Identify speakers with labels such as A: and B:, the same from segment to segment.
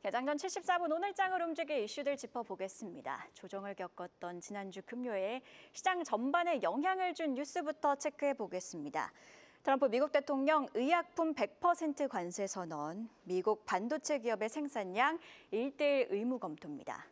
A: 개장 전 74분 오늘장을 움직일 이슈들 짚어보겠습니다. 조정을 겪었던 지난주 금요일 시장 전반에 영향을 준 뉴스부터 체크해보겠습니다. 트럼프 미국 대통령 의약품 100% 관세 선언, 미국 반도체 기업의 생산량 1:1 의무 검토입니다.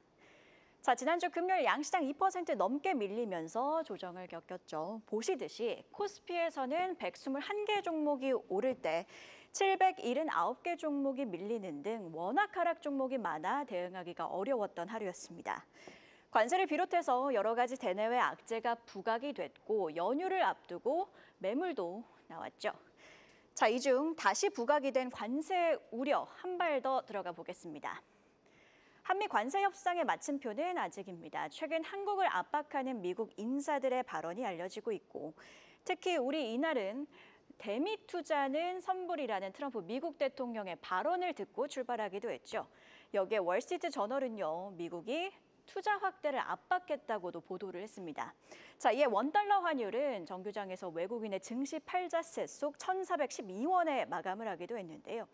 A: 지난주 금요일 양시장 2% 넘게 밀리면서 조정을 겪었죠. 보시듯이 코스피에서는 121개 종목이 오를 때 779개 종목이 밀리는 등 워낙 하락 종목이 많아 대응하기가 어려웠던 하루였습니다. 관세를 비롯해서 여러 가지 대내외 악재가 부각이 됐고 연휴를 앞두고 매물도 나왔죠. 이 중 다시 부각이 된 관세 우려 한 발 더 들어가 보겠습니다. 한미 관세 협상의 마침표는 아직입니다. 최근 한국을 압박하는 미국 인사들의 발언이 알려지고 있고 특히 우리 이날은 대미 투자는 선불이라는 트럼프 미국 대통령의 발언을 듣고 출발하기도 했죠. 여기에 월스트리트 저널은요, 미국이 투자 확대를 압박했다고도 보도를 했습니다. 이에 원달러 환율은 정규장에서 외국인의 증시 팔자세 속 1,412원에 마감을 하기도 했는데요.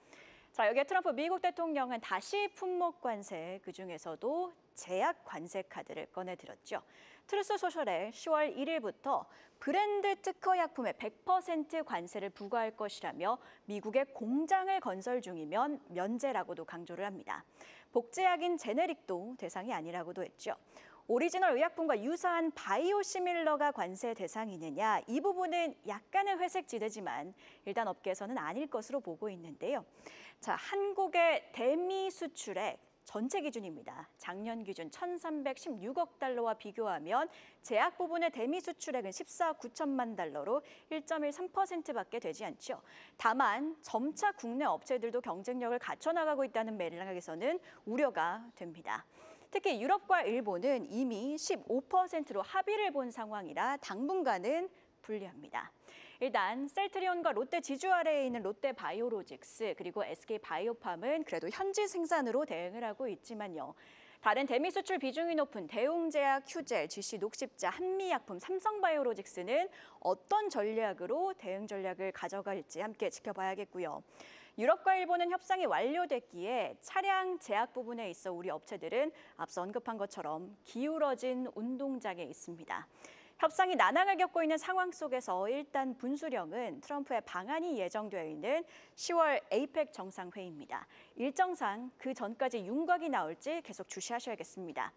A: 여기에 트럼프 미국 대통령은 다시 품목 관세, 그중에서도 제약 관세 카드를 꺼내들었죠. 트루스 소셜에 10월 1일부터 브랜드 특허 약품에 100% 관세를 부과할 것이라며 미국에 공장을 건설 중이면 면제라고도 강조를 합니다. 복제약인 제네릭도 대상이 아니라고도 했죠. 오리지널 의약품과 유사한 바이오시밀러가 관세 대상이느냐, 이 부분은 약간의 회색 지대지만 일단 업계에서는 아닐 것으로 보고 있는데요. 한국의 대미 수출액 전체 기준입니다. 작년 기준 1,316억 달러와 비교하면 제약 부분의 대미 수출액은 14억 9천만 달러로 1.13%밖에 되지 않죠. 다만 점차 국내 업체들도 경쟁력을 갖춰나가고 있다는 맥락에서는 우려가 됩니다. 특히 유럽과 일본은 이미 15%로 합의를 본 상황이라 당분간은 불리합니다. 일단 셀트리온과 롯데 지주 아래에 있는 롯데바이오로직스 그리고 SK바이오팜은 그래도 현지 생산으로 대응을 하고 있지만요. 다른 대미 수출 비중이 높은 대웅제약, 휴젤, GC 녹십자, 한미약품, 삼성바이오로직스는 어떤 전략으로 대응 전략을 가져갈지 함께 지켜봐야겠고요. 유럽과 일본은 협상이 완료됐기에 차량 제약 부분에 있어 우리 업체들은 앞서 언급한 것처럼 기울어진 운동장에 있습니다. 협상이 난항을 겪고 있는 상황 속에서 일단 분수령은 트럼프의 방한이 예정되어 있는 10월 에이펙 정상회의입니다. 일정상 그 전까지 윤곽이 나올지 계속 주시하셔야겠습니다.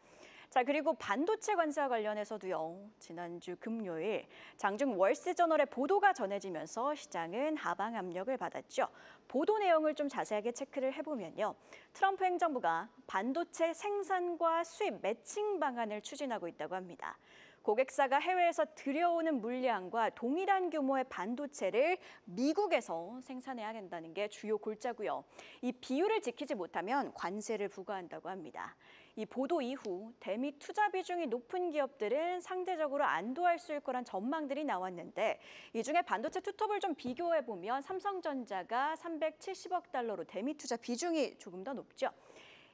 A: 그리고 반도체 관세와 관련해서도요. 지난주 금요일 장중 월스트리트저널의 보도가 전해지면서 시장은 하방 압력을 받았죠. 보도 내용을 좀 자세하게 체크를 해보면요. 트럼프 행정부가 반도체 생산과 수입 매칭 방안을 추진하고 있다고 합니다. 고객사가 해외에서 들여오는 물량과 동일한 규모의 반도체를 미국에서 생산해야 된다는 게 주요 골자고요. 이 비율을 지키지 못하면 관세를 부과한다고 합니다. 이 보도 이후 대미 투자 비중이 높은 기업들은 상대적으로 안도할 수 있을 거란 전망들이 나왔는데 이 중에 반도체 투톱을 좀 비교해보면 삼성전자가 370억 달러로 대미 투자 비중이 조금 더 높죠.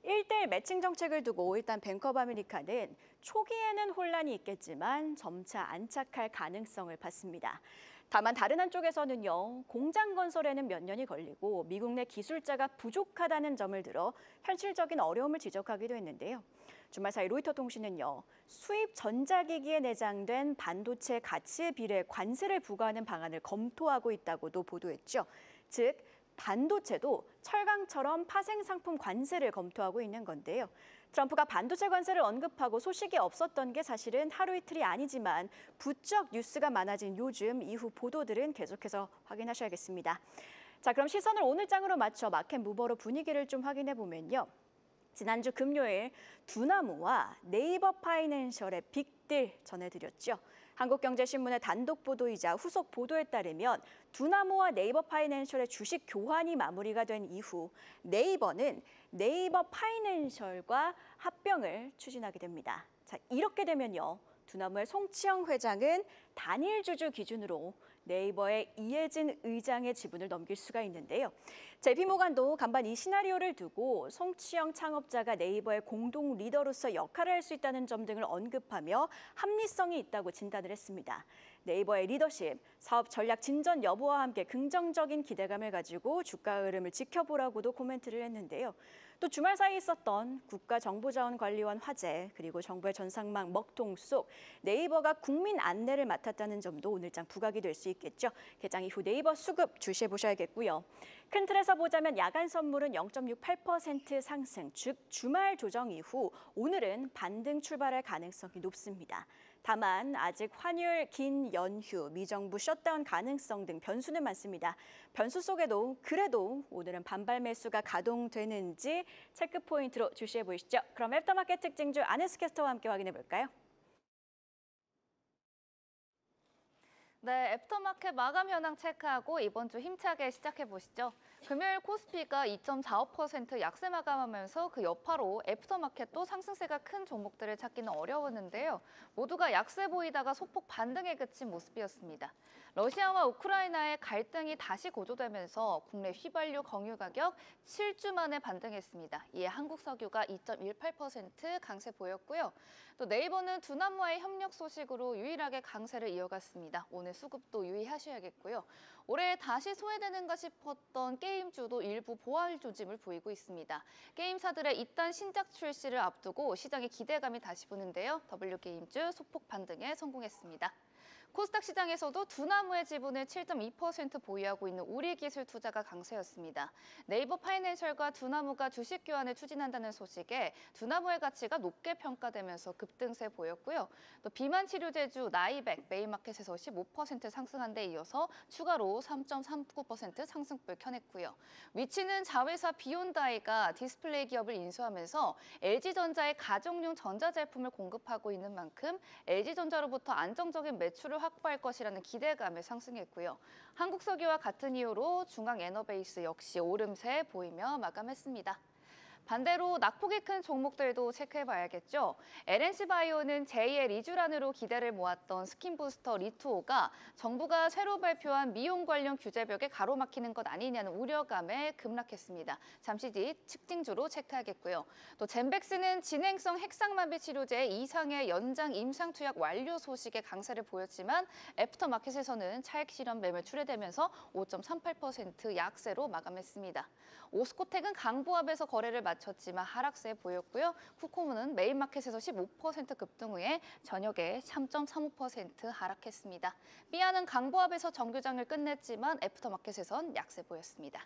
A: 1:1 매칭 정책을 두고 일단 뱅크 오브 아메리카는 초기에는 혼란이 있겠지만 점차 안착할 가능성을 봤습니다. 다만 다른 한쪽에서는요. 공장 건설에는 몇 년이 걸리고 미국 내 기술자가 부족하다는 점을 들어 현실적인 어려움을 지적하기도 했는데요. 주말 사이 로이터 통신은요. 수입 전자기기에 내장된 반도체 가치에 비례 관세를 부과하는 방안을 검토하고 있다고도 보도했죠. 즉 반도체도 철강처럼 파생 상품 관세를 검토하고 있는 건데요. 트럼프가 반도체 관세를 언급하고 소식이 없었던 게 사실은 하루 이틀이 아니지만 부쩍 뉴스가 많아진 요즘 이후 보도들은 계속해서 확인하셔야겠습니다. 그럼 시선을 오늘장으로 맞춰 마켓 무버로 분위기를 좀 확인해 보면요. 지난주 금요일 두나무와 네이버 파이낸셜의 빅딜 전해드렸죠. 한국경제신문의 단독 보도이자 후속 보도에 따르면 두나무와 네이버 파이낸셜의 주식 교환이 마무리가 된 이후 네이버는 네이버 파이낸셜과 합병을 추진하게 됩니다. 이렇게 되면요. 두나무의 송치영 회장은 단일 주주 기준으로 네이버의 이해진 의장의 지분을 넘길 수가 있는데요. JP모간도 간밤 이 시나리오를 두고 송치영 창업자가 네이버의 공동 리더로서 역할을 할 수 있다는 점 등을 언급하며 합리성이 있다고 진단을 했습니다. 네이버의 리더십, 사업 전략 진전 여부와 함께 긍정적인 기대감을 가지고 주가 흐름을 지켜보라고도 코멘트를 했는데요. 또 주말 사이 있었던 국가정보자원관리원 화재, 그리고 정부의 전상망 먹통 속 네이버가 국민 안내를 맡았다는 점도 오늘장 부각이 될 수 있겠죠. 개장 이후 네이버 수급 주시해 보셔야겠고요. 큰 틀에서 보자면 야간 선물은 0.68% 상승, 즉 주말 조정 이후 오늘은 반등 출발할 가능성이 높습니다. 다만 아직 환율, 긴 연휴, 미정부 셧다운 가능성 등 변수는 많습니다. 변수 속에도 그래도 오늘은 반발 매수가 가동되는지 체크 포인트로 주시해 보이시죠. 그럼 애프터마켓 특징주 안혜수 캐스터와 함께 확인해 볼까요?
B: 네, 애프터마켓 마감 현황 체크하고 이번 주 힘차게 시작해 보시죠. 금요일 코스피가 2.45% 약세 마감하면서 그 여파로 애프터마켓도 상승세가 큰 종목들을 찾기는 어려웠는데요. 모두가 약세 보이다가 소폭 반등에 그친 모습이었습니다. 러시아와 우크라이나의 갈등이 다시 고조되면서 국내 휘발유 경유 가격 7주 만에 반등했습니다. 이에 한국석유가 2.18% 강세 보였고요. 또 네이버는 두나무와의 협력 소식으로 유일하게 강세를 이어갔습니다. 오늘 수급도 유의하셔야겠고요. 올해 다시 소외되는가 싶었던 게임주도 일부 보완 조짐을 보이고 있습니다. 게임사들의 이딴 신작 출시를 앞두고 시장에 기대감이 다시 보는데요. W게임주 소폭 반등에 성공했습니다. 코스닥 시장에서도 두나무의 지분을 7.2% 보유하고 있는 우리기술투자가 강세였습니다. 네이버 파이낸셜과 두나무가 주식 교환을 추진한다는 소식에 두나무의 가치가 높게 평가되면서 급등세 보였고요. 또 비만 치료제주 나이백 메인마켓에서 15% 상승한 데 이어서 추가로 3.39% 상승불 켜냈고요. 위치는 자회사 비욘다이가 디스플레이 기업을 인수하면서 LG전자의 가정용 전자제품을 공급하고 있는 만큼 LG전자로부터 안정적인 매출을 확보할 것이라는 기대감에 상승했고요. 한국석유와 같은 이유로 중앙에너베이스 역시 오름세 보이며 마감했습니다. 반대로 낙폭이 큰 종목들도 체크해봐야겠죠. LNC바이오는 제2의 리쥬란으로 기대를 모았던 스킨부스터 리투오가 정부가 새로 발표한 미용 관련 규제벽에 가로막히는 것 아니냐는 우려감에 급락했습니다. 잠시 뒤 특징주로 체크하겠고요. 또 젠백스는 진행성 핵상마비 치료제 이상의 연장 임상 투약 완료 소식에 강세를 보였지만 애프터마켓에서는 차익 실현 매물 출회되면서 5.38% 약세로 마감했습니다. 오스코텍은 강보합에서 거래를 마쳤지만 하락세 보였고요. 쿠코문은 메인마켓에서 15% 급등 후에 저녁에 3.35% 하락했습니다. 삐아는 강보합에서 정규장을 끝냈지만 애프터마켓에선 약세 보였습니다.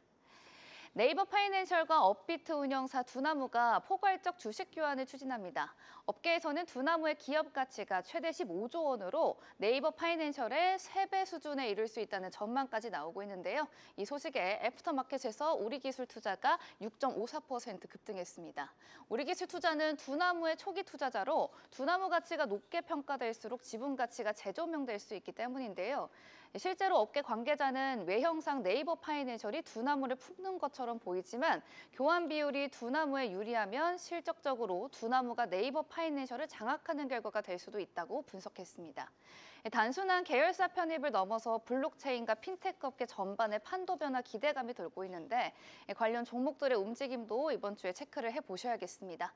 B: 네이버 파이낸셜과 업비트 운영사 두나무가 포괄적 주식 교환을 추진합니다. 업계에서는 두나무의 기업 가치가 최대 15조 원으로 네이버 파이낸셜의 3배 수준에 이를 수 있다는 전망까지 나오고 있는데요. 이 소식에 애프터마켓에서 우리기술투자가 6.54% 급등했습니다. 우리기술투자는 두나무의 초기 투자자로 두나무 가치가 높게 평가될수록 지분 가치가 재조명될 수 있기 때문인데요. 실제로 업계 관계자는 외형상 네이버 파이낸셜이 두나무를 품는 것처럼 보이지만 교환 비율이 두나무에 유리하면 실적적으로 두나무가 네이버 파이낸셜을 장악하는 결과가 될 수도 있다고 분석했습니다. 단순한 계열사 편입을 넘어서 블록체인과 핀테크 업계 전반의 판도 변화 기대감이 돌고 있는데 관련 종목들의 움직임도 이번 주에 체크를 해보셔야겠습니다.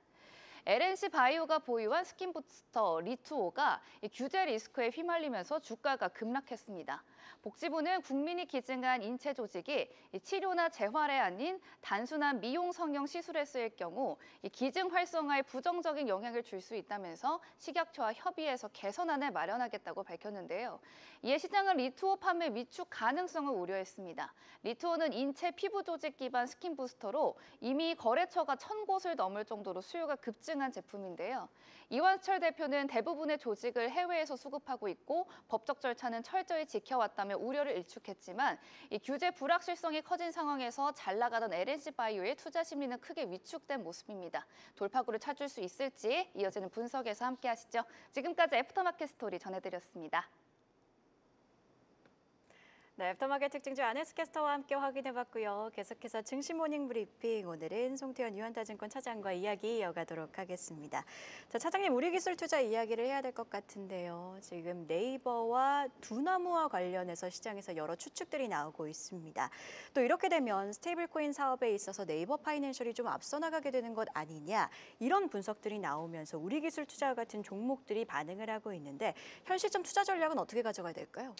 B: LNC바이오가 보유한 스킨부스터 리투오가 규제 리스크에 휘말리면서 주가가 급락했습니다. 복지부는 국민이 기증한 인체 조직이 치료나 재활에 아닌 단순한 미용 성형 시술에 쓰일 경우 기증 활성화에 부정적인 영향을 줄 수 있다면서 식약처와 협의해서 개선안을 마련하겠다고 밝혔는데요. 이에 시장은 리투오 판매 위축 가능성을 우려했습니다. 리투오는 인체 피부 조직 기반 스킨 부스터로 이미 거래처가 1,000곳을 넘을 정도로 수요가 급증한 제품인데요. 이완철 대표는 대부분의 조직을 해외에서 수급하고 있고 법적 절차는 철저히 지켜왔다며 우려를 일축했지만 이 규제 불확실성이 커진 상황에서 잘 나가던 LNC바이오의 투자 심리는 크게 위축된 모습입니다. 돌파구를 찾을 수 있을지 이어지는 분석에서 함께 하시죠. 지금까지 애프터마켓 스토리 전해드렸습니다.
A: 네, 애프터마켓 특징주 안혜수 캐스터와 함께 확인해봤고요. 계속해서 증시 모닝 브리핑, 오늘은 송태현 유한타증권 차장과 이야기 이어가도록 하겠습니다. 자, 차장님, 우리기술 투자 이야기를 해야 될 것 같은데요. 지금 네이버와 두나무와 관련해서 시장에서 여러 추측들이 나오고 있습니다. 또 이렇게 되면 스테이블코인 사업에 있어서 네이버 파이낸셜이 좀 앞서 나가게 되는 것 아니냐, 이런 분석들이 나오면서 우리기술 투자와 같은 종목들이 반응을 하고 있는데 현 시점 투자 전략은 어떻게 가져가야 될까요?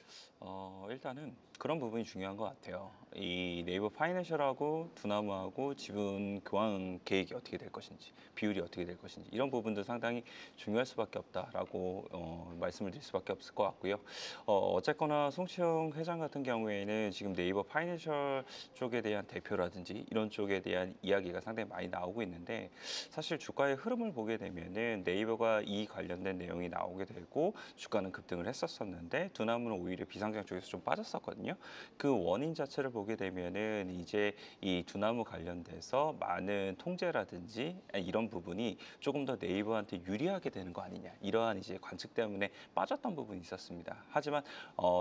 C: 일단은 그런 부분이 중요한 것 같아요. 이 네이버 파이낸셜하고 두나무하고 지분 교환 계획이 어떻게 될 것인지, 비율이 어떻게 될 것인지 이런 부분도 상당히 중요할 수밖에 없다라고 말씀을 드릴 수밖에 없을 것 같고요. 어쨌거나 송치영 회장 같은 경우에는 지금 네이버 파이낸셜 쪽에 대한 대표라든지 이런 쪽에 대한 이야기가 상당히 많이 나오고 있는데 사실 주가의 흐름을 보게 되면은 네이버가 이 관련된 내용이 나오게 되고 주가는 급등을 했었었는데 두나무는 오히려 비상장 쪽에서 좀 빠졌었거든요. 그 원인 자체를 보게 되면은 이제 이 두나무 관련돼서 많은 통제라든지 이런 부분이 조금 더 네이버한테 유리하게 되는 거 아니냐 이러한 이제 관측 때문에 빠졌던 부분이 있었습니다. 하지만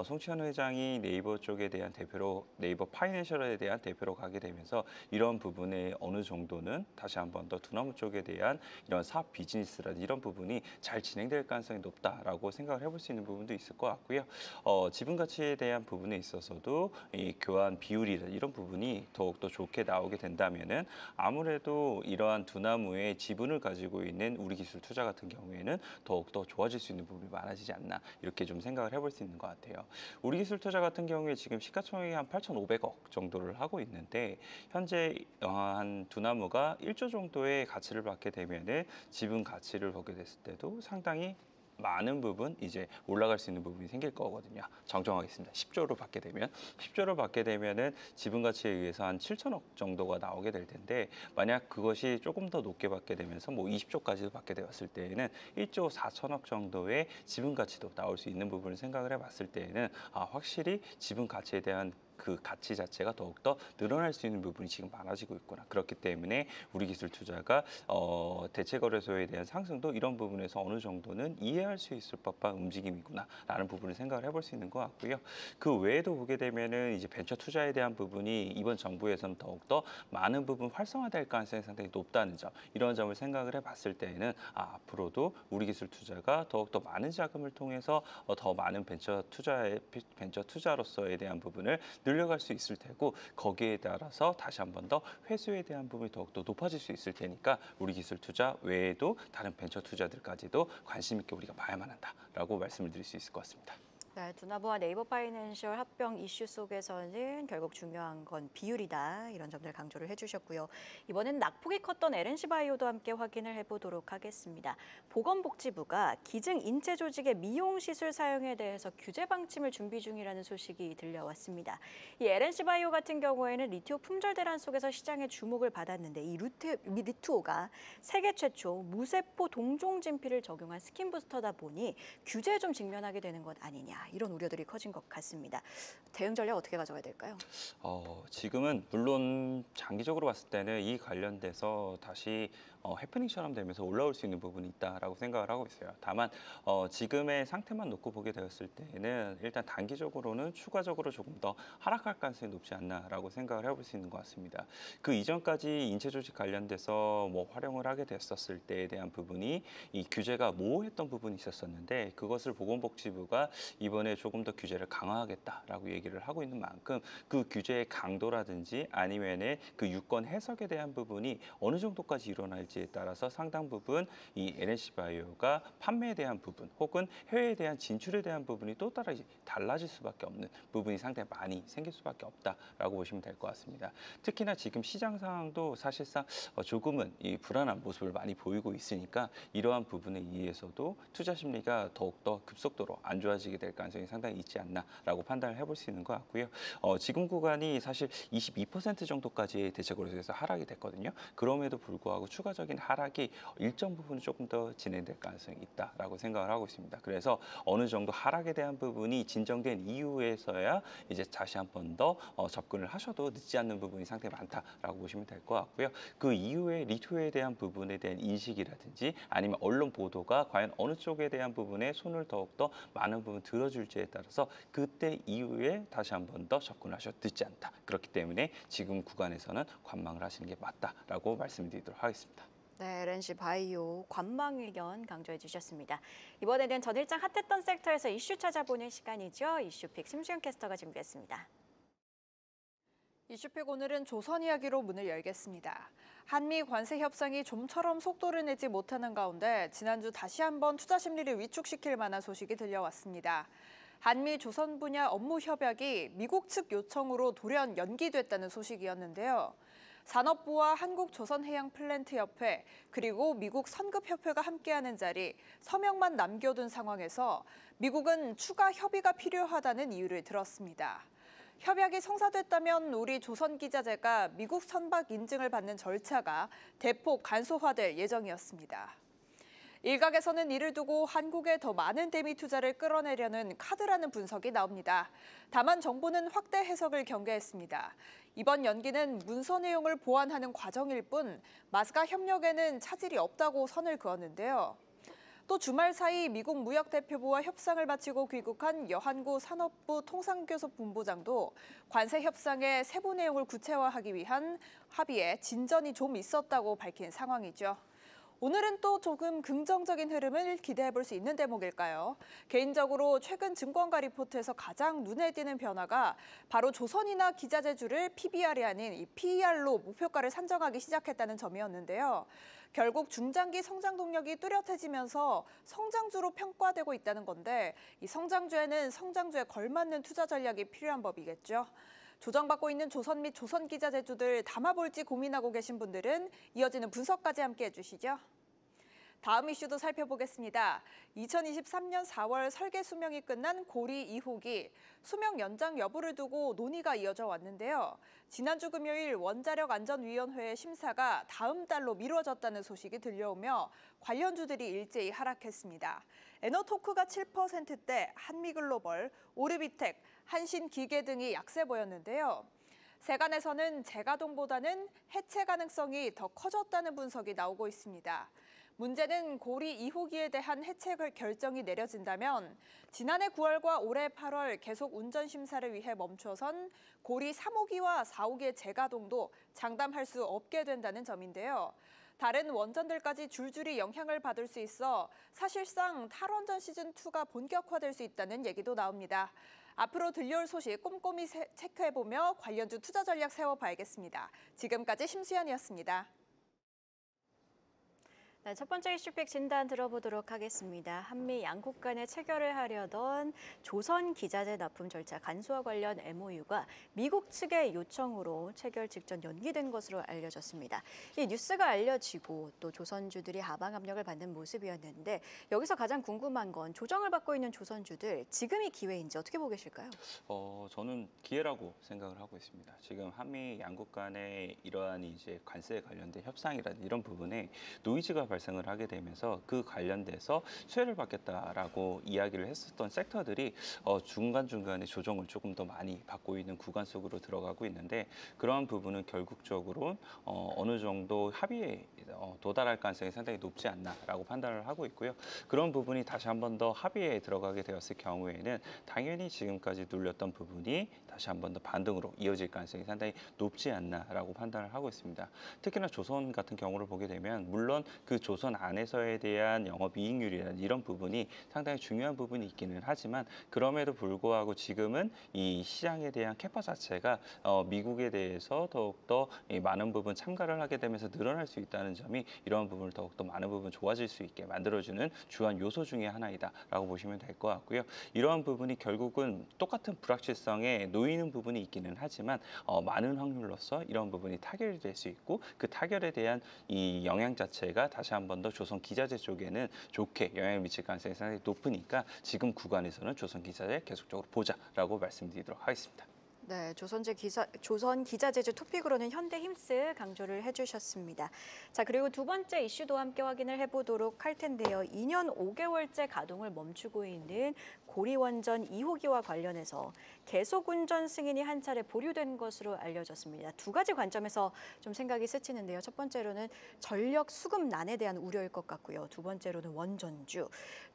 C: 송치현 회장이 네이버 쪽에 대한 대표로 네이버 파이낸셜에 대한 대표로 가게 되면서 이런 부분에 어느 정도는 다시 한번 더 두나무 쪽에 대한 이런 사업 비즈니스라든지 이런 부분이 잘 진행될 가능성이 높다라고 생각을 해볼 수 있는 부분도 있을 것 같고요. 지분 가치에 대한 부분에 있어서도 이 교환 비율이나 이런 부분이 더욱더 좋게 나오게 된다면은 아무래도 이러한 두나무의 지분을 가지고 있는 우리기술 투자 같은 경우에는 더욱더 좋아질 수 있는 부분이 많아지지 않나 이렇게 좀 생각을 해볼 수 있는 것 같아요. 우리기술 투자 같은 경우에 지금 시가총액이 한 8,500억 정도를 하고 있는데 현재 한 두나무가 1조 정도의 가치를 받게 되면은 지분 가치를 보게 됐을 때도 상당히 많은 부분 이제 올라갈 수 있는 부분이 생길 거거든요. 정정하겠습니다. 10조를 받게 되면 10조를 받게 되면은 지분 가치에 의해서 한 7천억 정도가 나오게 될 텐데 만약 그것이 조금 더 높게 받게 되면서 뭐 20조까지도 받게 되었을 때에는 1조 4천억 정도의 지분 가치도 나올 수 있는 부분을 생각을 해봤을 때에는 확실히 지분 가치에 대한 그 가치 자체가 더욱더 늘어날 수 있는 부분이 지금 많아지고 있구나. 그렇기 때문에 우리 기술 투자가 대체 거래소에 대한 상승도 이런 부분에서 어느 정도는 이해할 수 있을 법한 움직임이구나라는 부분을 생각을 해볼 수 있는 것 같고요. 그 외에도 보게 되면은 이제 벤처 투자에 대한 부분이 이번 정부에서는 더욱더 많은 부분 활성화될 가능성이 상당히 높다는 점, 이런 점을 생각을 해봤을 때에는 앞으로도 우리 기술 투자가 더욱더 많은 자금을 통해서 더 많은 벤처 투자로서에 대한 부분을 늘려갈 수 있을 테고 거기에 따라서 다시 한 번 더 회수에 대한 부분이 더욱더 높아질 수 있을 테니까 우리 기술 투자 외에도 다른 벤처 투자들까지도 관심 있게 우리가 봐야만 한다라고 말씀을 드릴 수 있을 것 같습니다.
A: 네, 두나무와 네이버 파이낸셜 합병 이슈 속에서는 결국 중요한 건 비율이다. 이런 점들 강조를 해주셨고요. 이번엔 낙폭이 컸던 LNC바이오도 함께 확인을 해보도록 하겠습니다. 보건복지부가 기증 인체 조직의 미용 시술 사용에 대해서 규제 방침을 준비 중이라는 소식이 들려왔습니다. 이 LNC바이오 같은 경우에는 리투오 품절 대란 속에서 시장의 주목을 받았는데 이 리투오가 세계 최초 무세포 동종 진피를 적용한 스킨 부스터다 보니 규제에 좀 직면하게 되는 것 아니냐. 이런 우려들이 커진 것 같습니다. 대응 전략 어떻게 가져가야 될까요?
C: 지금은 물론 장기적으로 봤을 때는 이 관련돼서 다시 해프닝처럼 되면서 올라올 수 있는 부분이 있다라고 생각을 하고 있어요. 다만 지금의 상태만 놓고 보게 되었을 때는 일단 단기적으로는 추가적으로 조금 더 하락할 가능성이 높지 않나라고 생각을 해볼 수 있는 것 같습니다. 그 이전까지 인체 조직 관련돼서 뭐 활용을 하게 됐었을 때에 대한 부분이 이 규제가 모호했던 부분이 있었었는데 그것을 보건복지부가 이번에 조금 더 규제를 강화하겠다라고 얘기를 하고 있는 만큼 그 규제의 강도라든지 아니면은 그 유권 해석에 대한 부분이 어느 정도까지 일어날지에 따라서 상당 부분 이 NC바이오가 판매에 대한 부분 혹은 해외에 대한 진출에 대한 부분이 또 따라 달라질 수밖에 없는 부분이 상당히 많이 생길 수밖에 없다라고 보시면 될 것 같습니다. 특히나 지금 시장 상황도 사실상 조금은 이 불안한 모습을 많이 보이고 있으니까 이러한 부분에 의해서도 투자 심리가 더욱더 급속도로 안 좋아지게 될 가능성이 상당히 있지 않나라고 판단을 해볼 수 있는 것 같고요. 지금 구간이 사실 22% 정도까지 대체 거래소에서 하락이 됐거든요. 그럼에도 불구하고 추가적인 하락이 일정 부분 조금 더 진행될 가능성이 있다라고 생각을 하고 있습니다. 그래서 어느 정도 하락에 대한 부분이 진정된 이후에서야 이제 다시 한 번 더 접근을 하셔도 늦지 않는 부분이 상당히 많다라고 보시면 될 것 같고요. 그 이후에 리투에 대한 부분에 대한 인식이라든지 아니면 언론 보도가 과연 어느 쪽에 대한 부분에 손을 더욱더 많은 부분 들어줄지에 따라서 그때 이후에 다시 한 번 더 접근하셔도 늦지 않다. 그렇기 때문에 지금 구간에서는 관망을 하시는 게 맞다라고 말씀드리도록 하겠습니다.
A: 네, LNC 바이오 관망 의견 강조해 주셨습니다. 이번에는 전일장 핫했던 섹터에서 이슈 찾아보는 시간이죠. 이슈픽 심수영 캐스터가 준비했습니다.
D: 이슈픽 오늘은 조선 이야기로 문을 열겠습니다. 한미 관세 협상이 좀처럼 속도를 내지 못하는 가운데 지난주 다시 한번 투자 심리를 위축시킬 만한 소식이 들려왔습니다. 한미 조선 분야 업무 협약이 미국 측 요청으로 돌연 연기됐다는 소식이었는데요. 산업부와 한국조선해양플랜트협회 그리고 미국 선급협회가 함께하는 자리 서명만 남겨둔 상황에서 미국은 추가 협의가 필요하다는 이유를 들었습니다. 협약이 성사됐다면 우리 조선기자재가 미국 선박 인증을 받는 절차가 대폭 간소화될 예정이었습니다. 일각에서는 이를 두고 한국에 더 많은 대미 투자를 끌어내려는 카드라는 분석이 나옵니다. 다만 정부는 확대 해석을 경계했습니다. 이번 연기는 문서 내용을 보완하는 과정일 뿐 마스가 협력에는 차질이 없다고 선을 그었는데요. 또 주말 사이 미국 무역대표부와 협상을 마치고 귀국한 여한구 산업부 통상교섭본부장도 관세 협상의 세부 내용을 구체화하기 위한 합의에 진전이 좀 있었다고 밝힌 상황이죠. 오늘은 또 조금 긍정적인 흐름을 기대해 볼 수 있는 대목일까요? 개인적으로 최근 증권가 리포트에서 가장 눈에 띄는 변화가 바로 조선이나 기자재주를 PBR이 아닌 이 PER로 목표가를 산정하기 시작했다는 점이었는데요. 결국 중장기 성장 동력이 뚜렷해지면서 성장주로 평가되고 있다는 건데 이 성장주에는 성장주에 걸맞는 투자 전략이 필요한 법이겠죠. 조정받고 있는 조선 및 조선기자재주들 담아볼지 고민하고 계신 분들은 이어지는 분석까지 함께 해주시죠. 다음 이슈도 살펴보겠습니다. 2023년 4월 설계 수명이 끝난 고리 2호기 수명 연장 여부를 두고 논의가 이어져 왔는데요. 지난주 금요일 원자력안전위원회의 심사가 다음 달로 미뤄졌다는 소식이 들려오며 관련주들이 일제히 하락했습니다. 에너토크가 7%대, 한미글로벌, 오르비텍, 한신기계 등이 약세 보였는데요. 세간에서는 재가동보다는 해체 가능성이 더 커졌다는 분석이 나오고 있습니다. 문제는 고리 2호기에 대한 해체 결정이 내려진다면 지난해 9월과 올해 8월 계속 운전 심사를 위해 멈춰선 고리 3호기와 4호기의 재가동도 장담할 수 없게 된다는 점인데요. 다른 원전들까지 줄줄이 영향을 받을 수 있어 사실상 탈원전 시즌2가 본격화될 수 있다는 얘기도 나옵니다. 앞으로 들려올 소식 꼼꼼히 체크해보며 관련주 투자 전략 세워봐야겠습니다. 지금까지 심수연이었습니다.
A: 네, 첫 번째 이슈픽 진단 들어보도록 하겠습니다. 한미 양국 간에 체결을 하려던 조선 기자재 납품 절차 간소화 관련 MOU가 미국 측의 요청으로 체결 직전 연기된 것으로 알려졌습니다. 이 뉴스가 알려지고 또 조선주들이 하방 압력을 받는 모습이었는데 여기서 가장 궁금한 건 조정을 받고 있는 조선주들 지금이 기회인지 어떻게 보고 계실까요?
C: 저는 기회라고 생각을 하고 있습니다. 지금 한미 양국 간의 이러한 이제 관세에 관련된 협상이라든지 이런 부분에 노이즈가 발생을 하게 되면서 그 관련돼서 수혜를 받겠다라고 이야기를 했었던 섹터들이 중간중간에 조정을 조금 더 많이 받고 있는 구간 속으로 들어가고 있는데 그러한 부분은 결국적으로 어느 정도 합의에 도달할 가능성이 상당히 높지 않나라고 판단을 하고 있고요. 그런 부분이 다시 한 번 더 합의에 들어가게 되었을 경우에는 당연히 지금까지 눌렸던 부분이 다시 한 번 더 반등으로 이어질 가능성이 상당히 높지 않나라고 판단을 하고 있습니다. 특히나 조선 같은 경우를 보게 되면 물론 그 조선 안에서에 대한 영업이익률이라는 이런 부분이 상당히 중요한 부분이 있기는 하지만 그럼에도 불구하고 지금은 이 시장에 대한 캐파 자체가 미국에 대해서 더욱더 많은 부분 참가를 하게 되면서 늘어날 수 있다는 점이 이러한 부분을 더욱더 많은 부분 좋아질 수 있게 만들어주는 주요한 요소 중에 하나이다라고 보시면 될 것 같고요. 이러한 부분이 결국은 똑같은 불확실성에 놓이는 부분이 있기는 하지만 많은 확률로서 이런 부분이 타결이 될 수 있고 그 타결에 대한 이 영향 자체가 다시 한 번 더 조선 기자재 쪽에는 좋게 영향을 미칠 가능성이 상당히 높으니까 지금 구간에서는 조선 기자재 계속적으로 보자라고 말씀드리도록 하겠습니다.
A: 네, 조선 기자재주 토픽으로는 현대힘스 강조를 해주셨습니다. 자, 그리고 두 번째 이슈도 함께 확인을 해보도록 할 텐데요. 2년 5개월째 가동을 멈추고 있는 고리원전 2호기와 관련해서 계속 운전 승인이 한 차례 보류된 것으로 알려졌습니다. 두 가지 관점에서 좀 생각이 스치는데요. 첫 번째로는 전력 수급난에 대한 우려일 것 같고요. 두 번째로는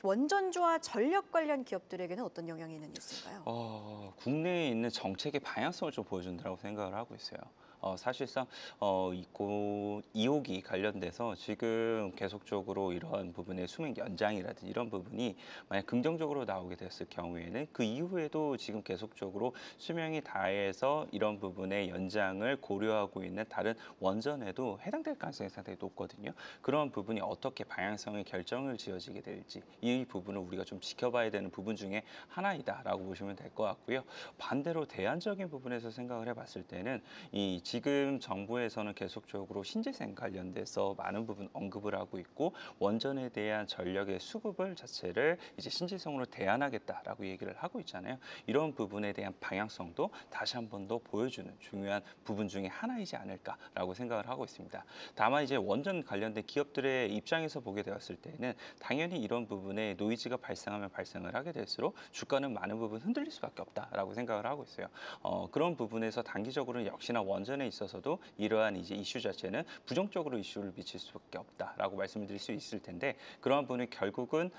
A: 원전주와 전력 관련 기업들에게는 어떤 영향이 있는 뉴스인가요?
C: 국내에 있는 정책의 방향성을 좀 보여준다고 생각을 하고 있어요. 사실상 이호기 관련돼서 지금 계속적으로 이러한 부분의 수명 연장이라든지 이런 부분이 만약 긍정적으로 나오게 됐을 경우에는 그 이후에도 지금 계속적으로 수명이 다해서 이런 부분의 연장을 고려하고 있는 다른 원전에도 해당될 가능성이 상당히 높거든요. 그런 부분이 어떻게 방향성의 결정을 지어지게 될지 이 부분을 우리가 좀 지켜봐야 되는 부분 중에 하나이다라고 보시면 될 것 같고요. 반대로 대안적인 부분에서 생각을 해봤을 때는 이 지금 정부에서는 계속적으로 신재생 관련돼서 많은 부분 언급을 하고 있고 원전에 대한 전력의 수급을 자체를 이제 신재생으로 대안하겠다라고 얘기를 하고 있잖아요. 이런 부분에 대한 방향성도 다시 한 번 더 보여주는 중요한 부분 중에 하나이지 않을까라고 생각을 하고 있습니다. 다만 이제 원전 관련된 기업들의 입장에서 보게 되었을 때는 당연히 이런 부분에 노이즈가 발생하면 발생을 하게 될수록 주가는 많은 부분 흔들릴 수밖에 없다라고 생각을 하고 있어요. 그런 부분에서 단기적으로는 역시나 원전에 있어서도 이러한 이제 이슈 자체는 부정적으로 이슈를 미칠 수밖에 없다라고 말씀을 드릴 수 있을 텐데 그러한 부분이 결국은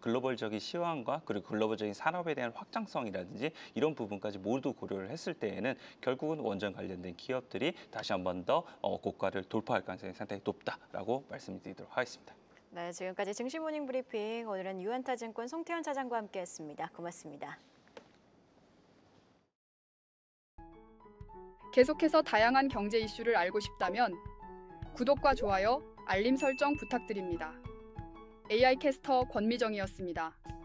C: 글로벌적인 시황과 그리고 글로벌적인 산업에 대한 확장성이라든지 이런 부분까지 모두 고려를 했을 때에는 결국은 원전 관련된 기업들이 다시 한 번 더 고가를 돌파할 가능성이 상당히 높다라고 말씀드리도록 하겠습니다.
A: 네, 지금까지 증시모닝 브리핑 오늘은 유한타증권 송태현 차장과 함께했습니다. 고맙습니다.
E: 계속해서 다양한 경제 이슈를 알고 싶다면 구독과 좋아요, 알림 설정 부탁드립니다. AI 캐스터 권미정이었습니다.